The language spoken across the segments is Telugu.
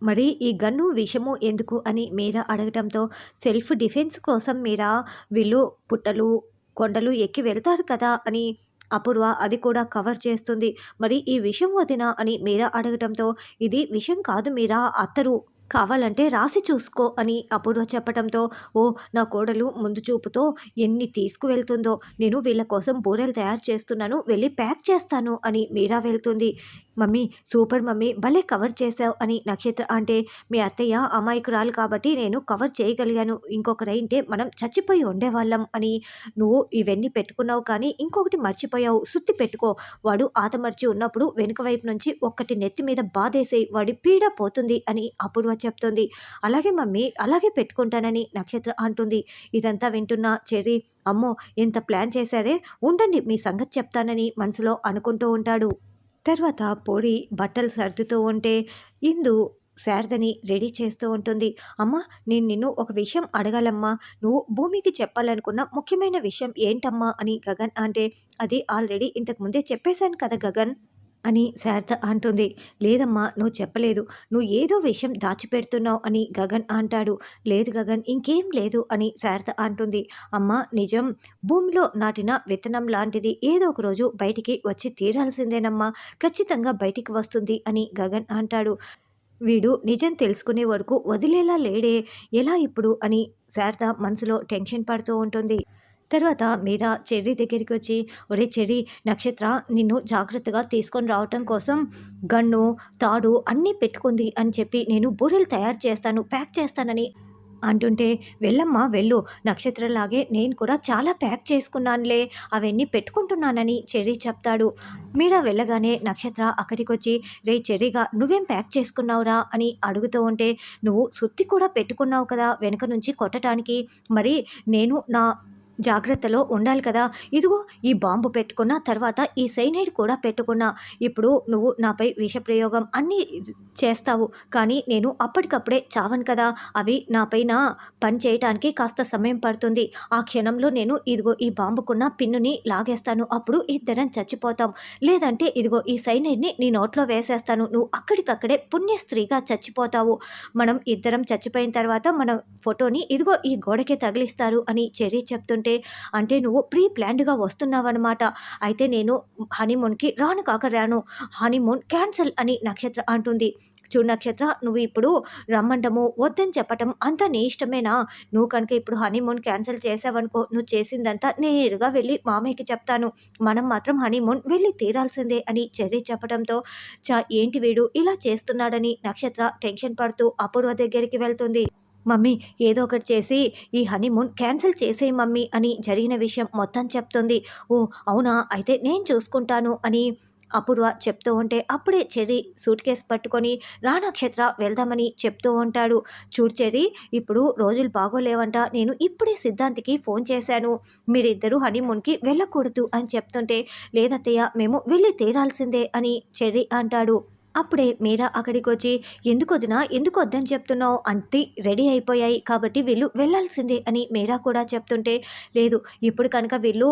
మరి ఈ గన్ను విషము ఎందుకు అని మీరా అడగటంతో సెల్ఫ్ డిఫెన్స్ కోసం మీరా వీళ్ళు పుట్టలు కొండలు ఎక్కి వెళ్తారు కదా అని అపూర్వ అది కూడా కవర్ చేస్తుంది. మరి ఈ విషం వదిన అని మీరా అడగటంతో ఇది విషం కాదు మీరా అత్తరు, కావాలంటే రాసి చూసుకో అని అపూర్వ చెప్పటంతో ఓ నా కోడలు ముందు చూపుతో ఎన్ని తీసుకువెళ్తుందో, నేను వీళ్ళ కోసం బూరెలు తయారు చేస్తున్నాను వెళ్ళి ప్యాక్ చేస్తాను అని మీరా వెళ్తుంది. మమ్మీ సూపర్ మమ్మీ భలే కవర్ చేసావు అని నక్షత్ర అంటే మీ అత్తయ్య అమాయకురాలు కాబట్టి నేను కవర్ చేయగలిగాను, ఇంకొకరైంటే మనం చచ్చిపోయి ఉండేవాళ్ళం అని నువ్వు ఇవన్నీ పెట్టుకున్నావు కానీ ఇంకొకటి మర్చిపోయావు, సుత్తి పెట్టుకో, వాడు ఆతమర్చి ఉన్నప్పుడు వెనుక వైపు నుంచి ఒక్కటి నెత్తి మీద బాధేసేయి వాడి పీడ పోతుంది అని అపూర్వ చెప్తుంది. అలాగే మమ్మీ అలాగే పెట్టుకుంటానని నక్షత్ర అంటుంది. ఇదంతా వింటున్న చెర్రీ అమ్మో ఎంత ప్లాన్ చేశారే, ఉండండి మీ సంగతి చెప్తానని మనసులో అనుకుంటూ ఉంటాడు. తర్వాత పూరి బట్టలు సర్దుతూ ఉంటే ఇందు శారదని రెడీ చేస్తూ ఉంటుంది. అమ్మ నేను నిన్ను ఒక విషయం అడగాలమ్మా, నువ్వు భూమికి చెప్పాలనుకున్న ముఖ్యమైన విషయం ఏంటమ్మా అని గగన్ అంటే అది ఆల్రెడీ ఇంతకుముందే చెప్పేశాను కదా గగన్ అని శారద అంటుంది. లేదమ్మా నువ్వు చెప్పలేదు, నువ్వు ఏదో విషయం దాచిపెడుతున్నావు అని గగన్ అంటాడు. లేదు గగన్ ఇంకేం లేదు అని శారద అంటుంది. అమ్మ నిజం భూమిలో నాటిన విత్తనం లాంటిది ఏదో ఒక రోజు బయటికి వచ్చి తీరాల్సిందేనమ్మా, ఖచ్చితంగా బయటికి వస్తుంది అని గగన్ అంటాడు. వీడు నిజం తెలుసుకునే వరకు వదిలేలా లేడే, ఎలా ఇప్పుడు అని శారద మనసులో టెన్షన్ పడుతూ ఉంటుంది. తర్వాత మీరా చెర్రీ దగ్గరికి వచ్చి ఒరే చెర్రీ నక్షత్ర నిన్ను జాగ్రత్తగా తీసుకొని రావటం కోసం గన్ను తాడు అన్నీ పెట్టుకుంది అని చెప్పి నేను బూరెలు తయారు చేస్తాను ప్యాక్ చేస్తానని అంటుంటే వెళ్ళమ్మా వెళ్ళు, నక్షత్రంలాగే నేను కూడా చాలా ప్యాక్ చేసుకున్నానులే అవన్నీ పెట్టుకుంటున్నానని చెర్రీ చెప్తాడు. మీరా వెళ్ళగానే నక్షత్ర అక్కడికి వచ్చి రే చెర్రీగా నువ్వేం ప్యాక్ చేసుకున్నావురా అని అడుగుతూ ఉంటే నువ్వు సుత్తి కూడా పెట్టుకున్నావు కదా వెనుక నుంచి కొట్టడానికి, మరి నేను నా జాగ్రత్తలో ఉండాలి కదా, ఇదిగో ఈ బాంబు పెట్టుకున్న తర్వాత ఈ సైనైడ్ కూడా పెట్టుకున్నా, ఇప్పుడు నువ్వు నాపై విషప్రయోగం అన్నీ చేస్తావు కానీ నేను అప్పటికప్పుడే చావను కదా, అవి నాపైన పని చేయటానికి కాస్త సమయం పడుతుంది, ఆ క్షణంలో నేను ఇదిగో ఈ బాంబుకున్న పిన్నుని లాగేస్తాను, అప్పుడు ఇద్దరం చచ్చిపోతాం, లేదంటే ఇదిగో ఈ సైనైడ్ని నీ నోట్లో వేసేస్తాను, నువ్వు అక్కడికక్కడే పుణ్యస్త్రీగా చచ్చిపోతావు, మనం ఇద్దరం చచ్చిపోయిన తర్వాత మన ఫోటోని ఇదిగో ఈ గోడకే తగిలిస్తారు అని చెర్రీ చెప్తుంటే అంటే నువ్వు ప్రీ ప్లాన్డ్గా వస్తున్నావన్నమాట, అయితే నేను హనీమూన్కి రాను కాక రాను, హనీమూన్ క్యాన్సిల్ అని నక్షత్ర అంటుంది. చూడు నక్షత్ర నువ్వు ఇప్పుడు రమ్మంటము వద్దని చెప్పటం అంతా నీ ఇష్టమేనా, నువ్వు కనుక ఇప్పుడు హనీమూన్ క్యాన్సిల్ చేసావనుకో నువ్వు చేసిందంతా నేరుగా వెళ్ళి మామయ్యకి చెప్తాను, మనం మాత్రం హనీమూన్ వెళ్ళి తీరాల్సిందే అని చెర్రీ చెప్పడంతో ఏంటి వీడు ఇలా చేస్తున్నాడని నక్షత్ర టెన్షన్ పడుతూ అపూర్వ దగ్గరికి వెళ్తుంది. మమ్మీ ఏదో ఒకటి చేసి ఈ హనీమూన్ క్యాన్సిల్ చేసేయి మమ్మీ అని జరిగిన విషయం మొత్తం చెప్తుంది. ఓ అవునా అయితే నేను చూసుకుంటాను అని అపూర్వ చెప్తూ ఉంటే అప్పుడే చెర్రీ సూట్ కేసు పట్టుకొని రా నక్షత్ర వెళ్దామని చెప్తూ ఉంటాడు. చూడు చెర్రీ ఇప్పుడు రోజులు బాగోలేవంట, నేను ఇప్పుడే సిద్ధాంతికి ఫోన్ చేశాను, మీరిద్దరూ హనీమూన్కి వెళ్ళకూడదు అని చెప్తుంటే లేదత్తయ్య మేము వెళ్ళి తీరాల్సిందే అని చెర్రీ అంటాడు. అప్పుడే మీరా అక్కడికి వచ్చి ఎందుకు వదినా ఎందుకు వద్దని చెప్తున్నావు, అంతే రెడీ అయిపోయాయి కాబట్టి వీళ్ళు వెళ్ళాల్సిందే అని మీరా కూడా చెప్తుంటే లేదు ఇప్పుడు కనుక వీళ్ళు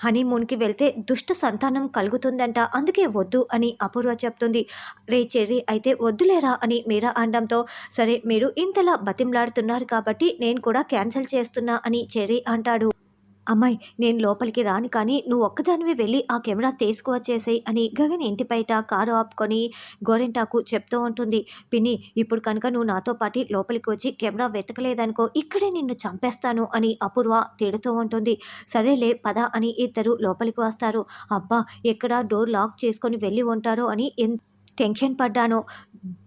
హనీమూన్కి వెళ్తే దుష్ట సంతానం కలుగుతుందంట అందుకే వద్దు అని అపూర్వ చెప్తుంది. రే చెర్రీ అయితే వద్దులేరా అని మీరా అనడంతో సరే మీరు ఇంతలా బతిమలాడుతున్నారు కాబట్టి నేను కూడా క్యాన్సిల్ చేస్తున్నా అని చెర్రీ అంటాడు. అమ్మాయి నేను లోపలికి రాను కానీ నువ్వు ఒక్కదానివే వెళ్ళి ఆ కెమెరా తీసుకువచ్చేసేయి అని గగన్ ఇంటి బయట కారు ఆపుకొని గోరెంటాకు చెప్తూ ఉంటుంది. పిన్ని ఇప్పుడు కనుక నువ్వు నాతో పాటు లోపలికి వచ్చి కెమెరా వెతకలేదనుకో ఇక్కడే నిన్ను చంపేస్తాను అని అపూర్వ తిడుతూ ఉంటుంది. సరేలే పద అని ఇద్దరు లోపలికి వస్తారు. అబ్బా ఎక్కడ డోర్ లాక్ చేసుకొని వెళ్ళి ఉంటారో అని టెన్షన్ పడ్డాను,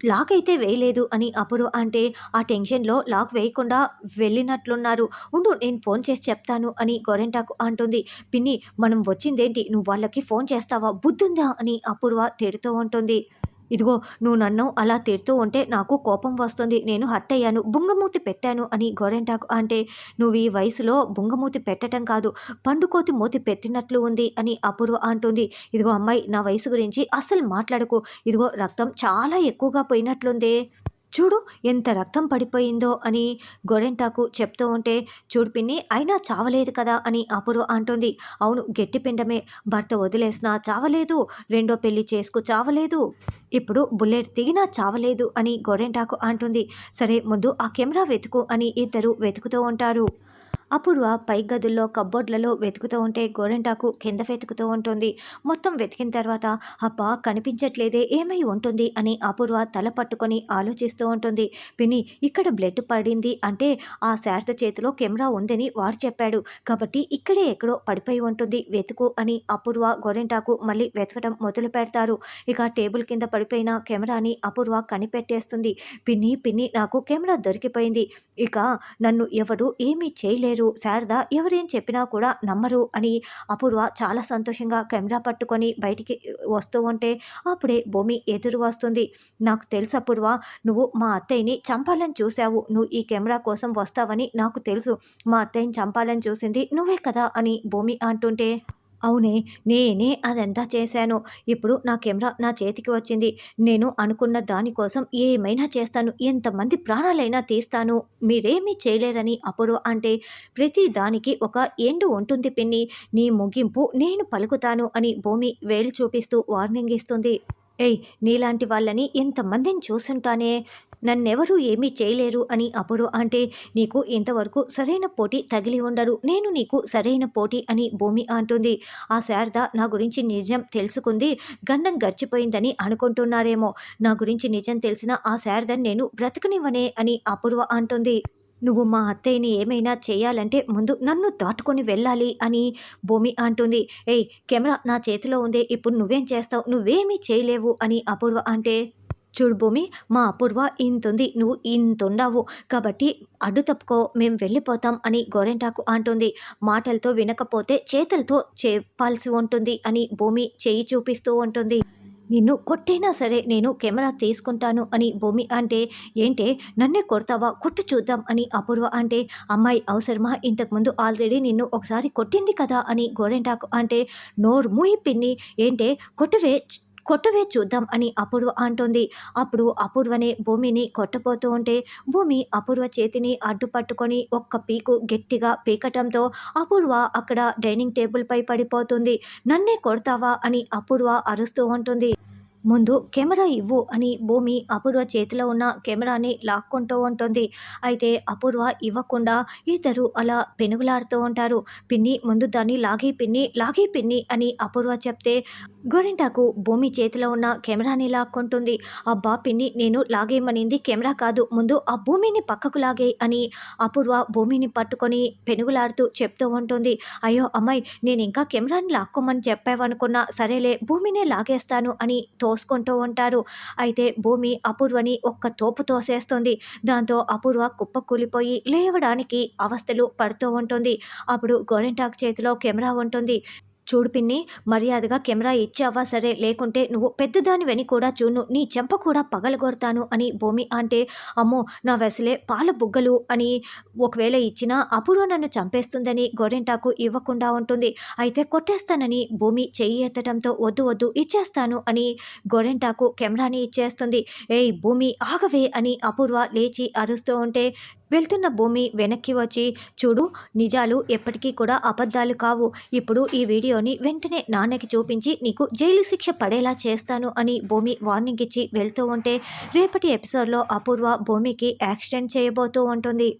లాక్ అయితే వేయలేదు అని అపూర్వ అంటే ఆ టెన్షన్లో లాక్ వేయకుండా వెళ్ళినట్లున్నారు, ఉండు నేను ఫోన్ చేసి చెప్తాను అని గోరెంటాకు అంటుంది. పిన్ని మనం వచ్చిందేంటి, నువ్వు వాళ్ళకి ఫోన్ చేస్తావా బుద్ధుందా అని అపూర్వ తిడుతూ ఉంటుంది. ఇదిగో నువ్వు నన్ను అలా తిడుతూ ఉంటే నాకు కోపం వస్తుంది, నేను హర్ట్ అయ్యాను బుంగమూతి పెట్టాను అని గోరెంటాకు అంటే నువ్వు ఈ వయసులో బుంగమూతి పెట్టడం కాదు పండుకోతి మూతి పెట్టినట్లు ఉంది అని అపూర్వ అంటుంది. ఇదిగో అమ్మాయి నా వయసు గురించి అస్సలు మాట్లాడకు, ఇదిగో రక్తం చాలా ఎక్కువగా పోయినట్లుందే, చూడు ఎంత రక్తం పడిపోయిందో అని గోరెంటాకు చెప్తూ ఉంటే, చూడు పిన్ని అయినా చావలేదు కదా అని అపూర్వ అంటుంది. అవును గట్టి పిండమే, భర్త వదిలేసినా చావలేదు, రెండో పెళ్లి చేసుకు చావలేదు, ఇప్పుడు బుల్లెట్ దిగినా చావలేదు అని గోరెంటాకు అంటుంది. సరే ముందు ఆ కెమెరా వెతుకు అని ఇద్దరు వెతుకుతూ ఉంటారు. అపూర్వ పై గదుల్లో కబ్బోర్డ్లలో వెతుకుతూ ఉంటే గోరెంటాకు కింద వెతుకుతూ ఉంటుంది. మొత్తం వెతికిన తర్వాత అబ్బా కనిపించట్లేదే ఏమై ఉంటుంది అని అపూర్వ తల పట్టుకొని ఆలోచిస్తూ ఉంటుంది. పిన్ని ఇక్కడ బ్లడ్ పడింది అంటే ఆ శారద చేతిలో కెమెరా ఉందని వాడు చెప్పాడు కాబట్టి ఇక్కడే ఎక్కడో పడిపోయి ఉంటుంది వెతుకు అని అపూర్వ గోరెంటాకు మళ్ళీ వెతకడం మొదలు పెడతారు. ఇక టేబుల్ కింద పడిపోయిన కెమెరాని అపూర్వ కనిపెట్టేస్తుంది. పిన్ని పిన్ని నాకు కెమెరా దొరికిపోయింది, ఇక నన్ను ఎవరు ఏమీ చేయలేరు, శారద ఎవరేం చెప్పినా కూడా నమ్మరు అని అపూర్వ చాలా సంతోషంగా కెమెరా పట్టుకొని బయటికి వస్తూ ఉంటే అప్పుడే భూమి ఎదురు వస్తుంది. నాకు తెలుసు అపూర్వ, నువ్వు మా అత్తయ్యని చంపాలని చూసావు, నువ్వు ఈ కెమెరా కోసం వస్తావని నాకు తెలుసు, మా అత్తయ్యని చంపాలని చూసింది నువ్వే కదా అని భూమి అంటుంటే, అవునే నేనే అదంతా చేశాను, ఇప్పుడు నా కెమెరా నా చేతికి వచ్చింది, నేను అనుకున్న దానికోసం ఏమైనా చేస్తాను, ఎంతమంది ప్రాణాలైనా తీస్తాను, మీరేమీ చేయలేరని అప్పుడు అంటే, ప్రతి దానికి ఒక ఎండు ఉంటుంది పిన్ని, నీ ముగింపు నేను పలుకుతాను అని భూమి వేలు చూపిస్తూ వార్నింగ్ ఇస్తుంది. ఏయ్ నీలాంటి వాళ్ళని ఎంతమందిని చూసుంటానే, నన్నెవరూ ఏమీ చేయలేరు అని అప్పుడు అంటే, నీకు ఇంతవరకు సరైన పోటీ తగిలి ఉండరు, నేను నీకు సరైన పోటీ అని భూమి అంటుంది. ఆ శారద నా గురించి నిజం తెలుసుకుంది, గండం గడిచిపోయిందని అనుకుంటున్నారేమో, నా గురించి నిజం తెలిసిన ఆ శారదని నేను బ్రతకనివ్వనే అని అపూర్వ అంటుంది. నువ్వు మా అత్తయ్యని ఏమైనా చేయాలంటే ముందు నన్ను దాటుకొని వెళ్ళాలి అని భూమి అంటుంది. ఏయ్ కెమెరా నా చేతిలో ఉందే, ఇప్పుడు నువ్వేం చేస్తావు, నువ్వేమీ చేయలేవు అని అపూర్వ అంటే, చూడు భూమి మా అపూర్వ ఇంతుంది, నువ్వు ఇంతుండవు కాబట్టి అడ్డు తప్పుకో, మేము వెళ్ళిపోతాం అని గోరెంటాకు అంటుంది. మాటలతో వినకపోతే చేతులతో చెప్పాల్సి ఉంటుంది అని భూమి చేయి చూపిస్తూ ఉంటుంది. నిన్ను కొట్టైనా సరే నేను కెమెరా తీసుకుంటాను అని భూమి అంటే, ఏంటే నన్నే కొడతావా, కొట్టు చూద్దాం అని అపూర్వ అంటే, అమ్మాయి అవసరమా, ఇంతకుముందు ఆల్రెడీ నిన్ను ఒకసారి కొట్టింది కదా అని గోరెంటాకు అంటే, నోరు మూయి పిన్ని, ఏంటే కొట్టవే చూద్దాం అని అపూర్వ అంటుంది. అప్పుడు అపూర్వనే భూమిని కొట్టబోతూ ఉంటే భూమి అపూర్వ చేతిని అడ్డుపట్టుకొని ఒక్క పీకు గట్టిగా పీకటంతో అపూర్వ అక్కడ డైనింగ్ టేబుల్పై పడిపోతుంది. నన్నే కొడతావా అని అపూర్వ అరుస్తూ ఉంటుంది. ముందు కెమెరా ఇవ్వు అని భూమి అపూర్వ చేతిలో ఉన్న కెమెరాని లాక్కుంటూ ఉంటుంది. అయితే అపూర్వ ఇవ్వకుండా ఇద్దరు అలా పెనుగులాడుతూ ఉంటారు. పిన్ని ముందు దాన్ని లాగే పిన్ని అని అపూర్వ చెప్తే గోరింటాకు భూమి చేతిలో ఉన్న కెమెరాని లాక్కుంటుంది. అబ్బా పిన్ని నేను లాగేయమనింది కెమెరా కాదు, ముందు ఆ భూమిని పక్కకు లాగే అని అపూర్వ భూమిని పట్టుకొని పెనుగులాడుతూ చెప్తూ ఉంటుంది. అయ్యో అమ్మాయి నేను ఇంకా కెమెరాని లాక్కోమని చెప్పావనుకున్నా, సరేలే భూమినే లాగేస్తాను అని తోసుకుంటూ ఉంటారు. అయితే భూమి అపూర్వని ఒక్క తోపు తోసేస్తుంది. దాంతో అపూర్వ కుప్పకూలిపోయి లేవడానికి అవస్థలు పడుతూ ఉంటుంది. అప్పుడు గోరెంటాకు చేతిలో కెమెరా ఉంటుంది. చూడు పిన్ని మర్యాదగా కెమెరా ఇచ్చావా సరే, లేకుంటే నువ్వు పెద్దదానివని కూడా చూను, నీ చెంప కూడా పగలగొడతాను అని భూమి అంటే, అమ్మో నా వెసలే పాల బుగ్గలు అని, ఒకవేళ ఇచ్చినా అపూర్వ నన్ను చంపేస్తుందని గోరెంటాకు ఇవ్వకుండా ఉంటుంది. అయితే కొట్టేస్తానని భూమి చెయ్యి ఎత్తడంతో వద్దు వద్దు ఇచ్చేస్తాను అని గోరెంటాకు కెమెరాని ఇచ్చేస్తుంది. ఏయ్ భూమి ఆగవే అని అపూర్వ లేచి అరుస్తూ ఉంటే వెళ్తున్న భూమి వెనక్కి వచ్చి, చూడు నిజాలు ఎప్పటికీ కూడా అబద్ధాలు కావు, ఇప్పుడు ఈ వీడియోని వెంటనే నాన్నకి చూపించి నీకు జైలు శిక్ష పడేలా చేస్తాను అని భూమి వార్నింగ్ ఇచ్చి వెళ్తూ ఉంటే రేపటి ఎపిసోడ్లో అపూర్వ భూమికి యాక్సిడెంట్ చేయబోతూ ఉంటుంది.